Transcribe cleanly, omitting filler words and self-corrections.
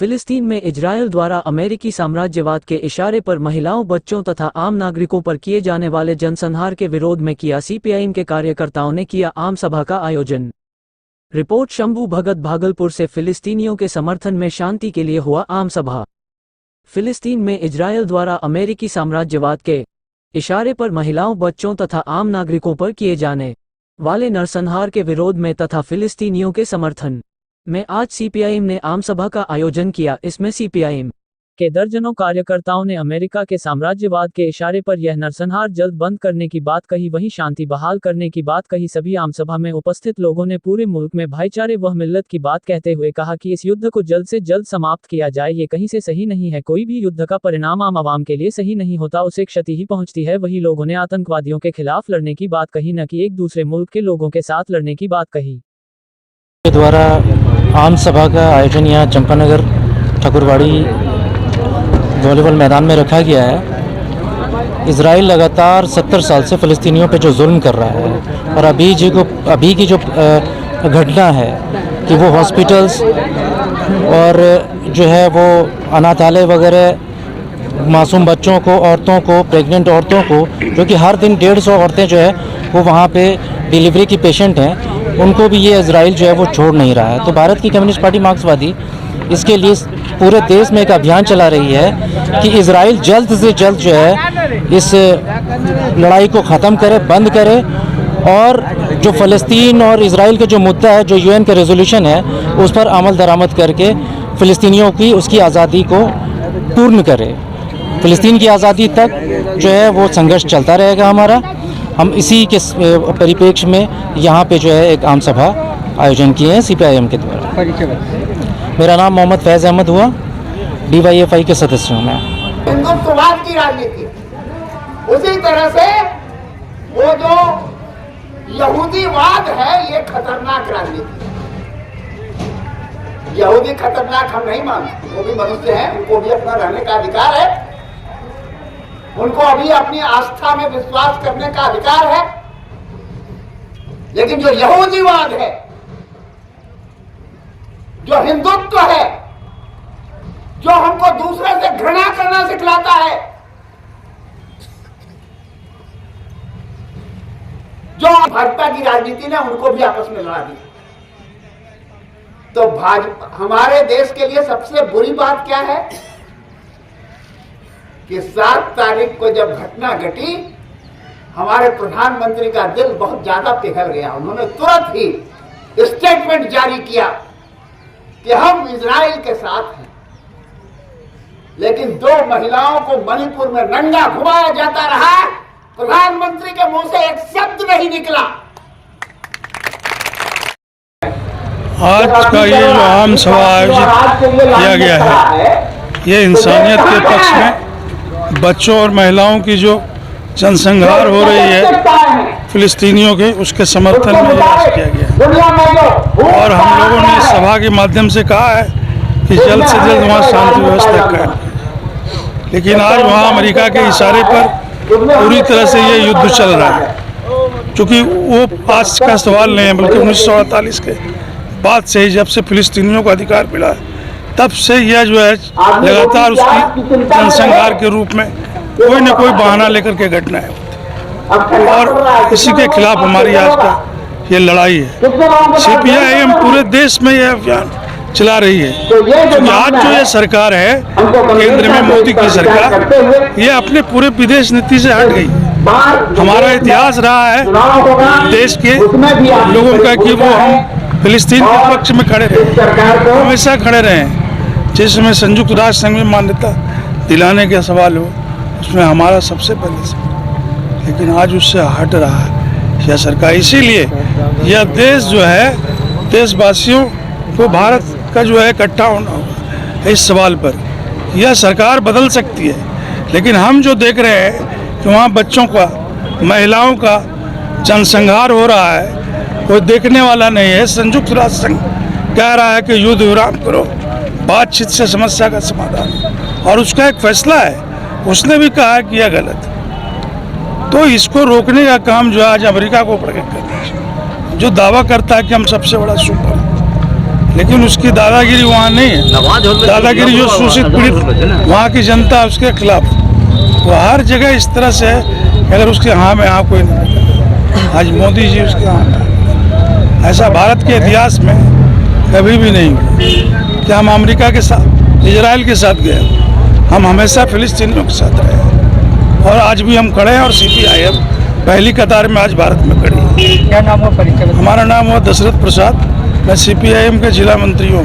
फिलिस्तीन में इजरायल द्वारा अमेरिकी साम्राज्यवाद के इशारे पर महिलाओं, बच्चों तथा आम नागरिकों पर किए जाने वाले जनसंहार के विरोध में किया सीपीआईएम के कार्यकर्ताओं ने किया आम सभा का आयोजन। रिपोर्ट शंभू भगत, भागलपुर से। फिलिस्तीनियों के समर्थन में शांति के लिए हुआ आम सभा। फिलिस्तीन में इजरायल द्वारा अमेरिकी साम्राज्यवाद के इशारे पर महिलाओं, बच्चों तथा आम नागरिकों पर किए जाने वाले नरसंहार के विरोध में तथा फिलिस्तीनियों के समर्थन में आज सीपीआईएम ने आम सभा का आयोजन किया। इसमें सीपीआईएम के दर्जनों कार्यकर्ताओं ने अमेरिका के साम्राज्यवाद के इशारे पर यह नरसंहार जल्द बंद करने की बात कही, वहीं शांति बहाल करने की बात कही। सभी आम सभा में उपस्थित लोगों ने पूरे मुल्क में भाईचारे व मिल्लत की बात कहते हुए कहा कि इस युद्ध को जल्द से जल्द समाप्त किया जाए। ये कहीं से सही नहीं है। कोई भी युद्ध का परिणाम आम आवाम के लिए सही नहीं होता, उसे क्षति ही पहुंचती है। वही लोगों ने आतंकवादियों के खिलाफ लड़ने की बात कही, न कि एक दूसरे मुल्क के लोगों के साथ लड़ने की बात कही। के द्वारा आम सभा का आयोजन यहाँ चंपानगर ठाकुरवाड़ी वॉलीबॉल मैदान में रखा गया है। इजराइल लगातार 70 साल से फ़लस्तीनियों पे जो जुल्म कर रहा है और अभी की जो घटना है कि वो हॉस्पिटल्स और जो है वो अनाथालय वगैरह मासूम बच्चों को, औरतों को, प्रेग्नेंट औरतों को, जो कि हर दिन 150 औरतें जो है वो वहाँ पे डिलीवरी की पेशेंट हैं, उनको भी ये इजराइल जो है वो छोड़ नहीं रहा है। तो भारत की कम्युनिस्ट पार्टी मार्क्सवादी इसके लिए पूरे देश में एक अभियान चला रही है कि इजराइल जल्द से जल्द जो है इस लड़ाई को ख़त्म करे, बंद करे और जो फ़लस्तीन और इजराइल का जो मुद्दा है, जो यूएन का रेजोल्यूशन है, उस पर अमल दरामद करके फ़लस्तीनियों की उसकी आज़ादी को पूर्ण करे। फ़लस्तीन की आज़ादी तक जो है वो संघर्ष चलता रहेगा हमारा। हम इसी के परिप्रेक्ष्य में यहाँ पे जो है एक आम सभा आयोजन किए हैं सीपीआईएम के द्वारा। मेरा नाम मोहम्मद फैज़ अहमद हुआ, डीवाईएफआई के सदस्य हूँ मैं। हिंदुत्ववाद की राजनीति, उसी तरह से वो जो यहूदीवाद है, ये खतरनाक राजनीति। यहूदी खतरनाक हम नहीं मानते, वो भी मनुष्य हैं, उनको भी अपना रहने का अधिकार है, उनको अभी अपनी आस्था में विश्वास करने का अधिकार है। लेकिन जो यहूदीवाद है, जो हिंदुत्व है, जो हमको दूसरे से घृणा करना सिखलाता है, जो भाजपा की राजनीति ने उनको भी आपस में लड़ा दिया। तो हमारे देश के लिए सबसे बुरी बात क्या है कि 7 तारीख को जब घटना घटी, हमारे प्रधानमंत्री का दिल बहुत ज्यादा पिघल गया। उन्होंने तुरंत ही स्टेटमेंट जारी किया कि हम इजराइल के साथ हैं। लेकिन 2 महिलाओं को मणिपुर में नंगा घुमाया जाता रहा, प्रधानमंत्री के मुंह से एक शब्द नहीं निकला। आज का ये जो आम सभा आयोजित किया गया है, ये इंसानियत के पक्ष में बच्चों और महिलाओं की जो जनसंहार हो रही है फिलिस्तीनियों के, उसके समर्थन में ये किया गया है। और हम लोगों ने इस सभा के माध्यम से कहा है कि जल्द से जल्द वहाँ शांति व्यवस्था कायम। लेकिन आज वहाँ अमेरिका के इशारे पर पूरी तरह से ये युद्ध चल रहा है, क्योंकि वो आज का सवाल नहीं है, बल्कि 1948 के बाद से ही, जब से फिलिस्तीनियों को अधिकार मिला है, तब से यह जो है लगातार उसकी जनसंहार के रूप में कोई न कोई बहाना लेकर के घटनाएं होती है। और इसी के खिलाफ हमारी आज का ये लड़ाई है। सीपीआईएम पूरे देश में यह अभियान चला रही है, क्योंकि आज जो ये सरकार है केंद्र में, मोदी की सरकार, ये अपने पूरे विदेश नीति से हट गई। हमारा इतिहास रहा है देश के लोगों का कि वो हम फिलिस्तीन के पक्ष में खड़े रहे, हमेशा खड़े रहे। जिसमें संयुक्त राष्ट्र संघ में मान्यता दिलाने का सवाल हो, उसमें हमारा सबसे पहले से, लेकिन आज उससे हट रहा है यह सरकार। इसीलिए यह देश जो है, देशवासियों को भारत का जो है इकट्ठा होना होगा इस सवाल पर। यह सरकार बदल सकती है, लेकिन हम जो देख रहे हैं कि वहाँ बच्चों का, महिलाओं का जनसंहार हो रहा है, कोई देखने वाला नहीं है। संयुक्त राष्ट्र संघ कह रहा है कि युद्ध विराम करो, बातचीत से समस्या का समाधान, और उसका एक फैसला है। उसने भी कहा है कि यह गलत है। तो इसको रोकने का काम जो है आज अमेरिका को करना है, जो दावा करता है कि हम सबसे बड़ा सुपर, लेकिन उसकी दादागिरी वहाँ नहीं है। दादागिरी जो शोषित पीड़ित वहाँ की जनता उसके खिलाफ, वो हर जगह इस तरह से है कि अगर उसके हाँ में हाँ कोई नहीं। आज मोदी जी उसके हाँ में, ऐसा भारत के इतिहास में कभी भी नहीं हुआ कि हम अमेरिका के साथ, इजराइल के साथ गए। हम हमेशा फिलिस्तीनियों के साथ रहे और आज भी हम खड़े हैं। और CPIM पहली कतार में आज भारत में खड़ी है। क्या नाम हुआ परिचय? हमारा नाम हुआ दशरथ प्रसाद, मैं CPIM के जिला मंत्री हूँ।